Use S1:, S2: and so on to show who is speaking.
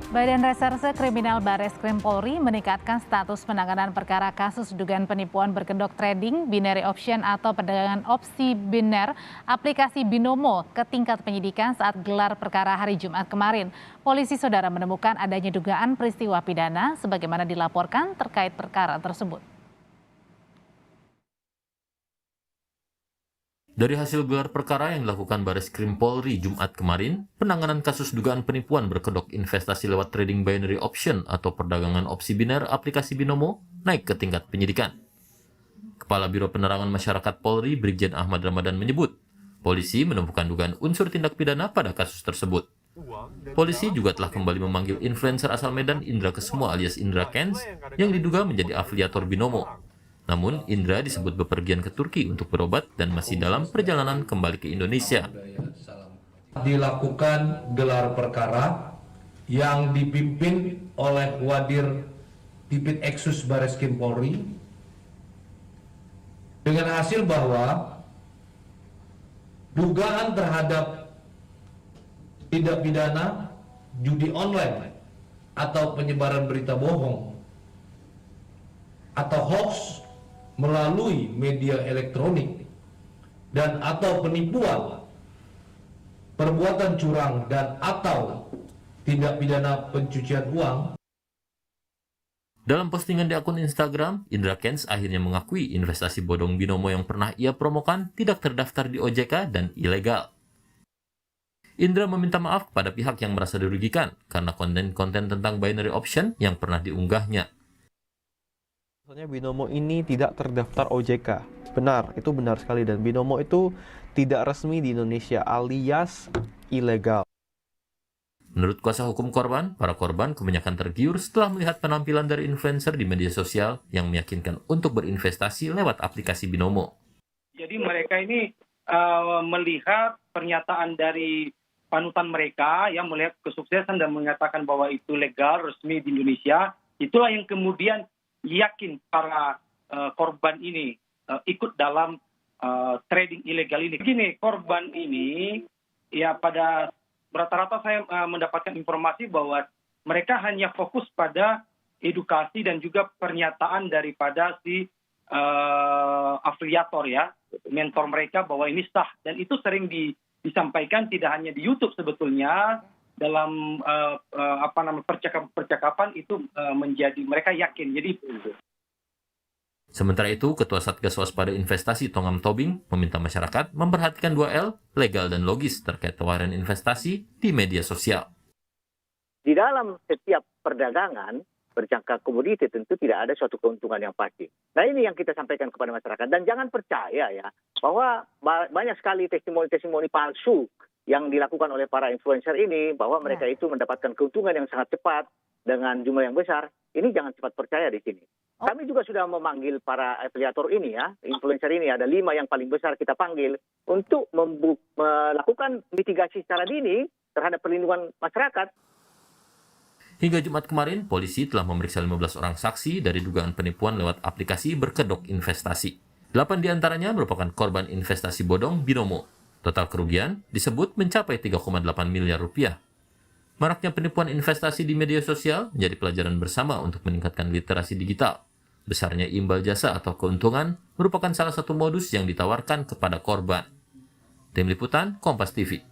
S1: Badan Reserse Kriminal Barreskrim Polri meningkatkan status penanganan perkara kasus dugaan penipuan berkedok trading, binary option atau perdagangan opsi biner aplikasi Binomo ke tingkat penyidikan saat gelar perkara hari Jumat kemarin. Polisi saudara menemukan adanya dugaan peristiwa pidana sebagaimana dilaporkan terkait perkara tersebut.
S2: Dari hasil gelar perkara yang dilakukan Barreskrim Polri Jumat kemarin, penanganan kasus dugaan penipuan berkedok investasi lewat trading binary option atau perdagangan opsi biner aplikasi Binomo naik ke tingkat penyidikan. Kepala Biro Penerangan Masyarakat Polri Brigjen Ahmad Ramadan menyebut, polisi menemukan dugaan unsur tindak pidana pada kasus tersebut. Polisi juga telah kembali memanggil influencer asal Medan Indra Kesemo alias Indra Kens yang diduga menjadi afiliator Binomo. Namun, Indra disebut bepergian ke Turki untuk berobat dan masih dalam perjalanan kembali ke Indonesia.
S3: Dilakukan gelar perkara yang dipimpin oleh Wadir Tipit Eksus Barreskrim Polri dengan hasil bahwa dugaan terhadap tindak pidana judi online atau penyebaran berita bohong atau hoax melalui media elektronik dan atau penipuan, perbuatan curang dan atau tindak pidana pencucian uang.
S2: Dalam postingan di akun Instagram, Indra Kens akhirnya mengakui investasi bodong Binomo yang pernah ia promokan tidak terdaftar di OJK dan ilegal. Indra meminta maaf kepada pihak yang merasa dirugikan karena konten-konten tentang binary option yang pernah diunggahnya.
S4: Soalnya Binomo ini tidak terdaftar OJK. Benar, itu benar sekali. Dan Binomo itu tidak resmi di Indonesia alias ilegal.
S2: Menurut kuasa hukum korban, para korban kebanyakan tergiur setelah melihat penampilan dari influencer di media sosial yang meyakinkan untuk berinvestasi lewat aplikasi Binomo.
S5: Jadi mereka ini melihat pernyataan dari panutan mereka yang melihat kesuksesan dan mengatakan bahwa itu legal, resmi di Indonesia. Itulah yang kemudian yakin para korban ini ikut dalam trading ilegal ini. Begini, korban ini ya pada rata-rata saya mendapatkan informasi bahwa mereka hanya fokus pada edukasi dan juga pernyataan daripada si afiliator ya, mentor mereka bahwa ini sah, dan itu sering disampaikan tidak hanya di YouTube sebetulnya. Dalam percakapan itu menjadi mereka yakin. Jadi
S2: Sementara itu, Ketua Satgas Waspada Investasi Tongam Tobing meminta masyarakat memperhatikan 2L, legal dan logis terkait tawaran investasi di media sosial.
S6: Di dalam setiap perdagangan berjangka komoditi tentu tidak ada suatu keuntungan yang pasti. Nah, ini yang kita sampaikan kepada masyarakat, dan jangan percaya ya bahwa banyak sekali testimoni-testimoni palsu yang dilakukan oleh para influencer ini, bahwa mereka itu mendapatkan keuntungan yang sangat cepat dengan jumlah yang besar. Ini jangan cepat percaya di sini. Kami juga sudah memanggil para afiliator ini ya, influencer ini, ada 5 yang paling besar kita panggil untuk melakukan mitigasi secara dini terhadap perlindungan masyarakat.
S2: Hingga Jumat kemarin, polisi telah memeriksa 15 orang saksi dari dugaan penipuan lewat aplikasi berkedok investasi. 8 diantaranya merupakan korban investasi bodong Binomo. Total kerugian disebut mencapai 3,8 miliar rupiah. Maraknya penipuan investasi di media sosial menjadi pelajaran bersama untuk meningkatkan literasi digital. Besarnya imbal jasa atau keuntungan merupakan salah satu modus yang ditawarkan kepada korban. Tim Liputan, Kompas TV.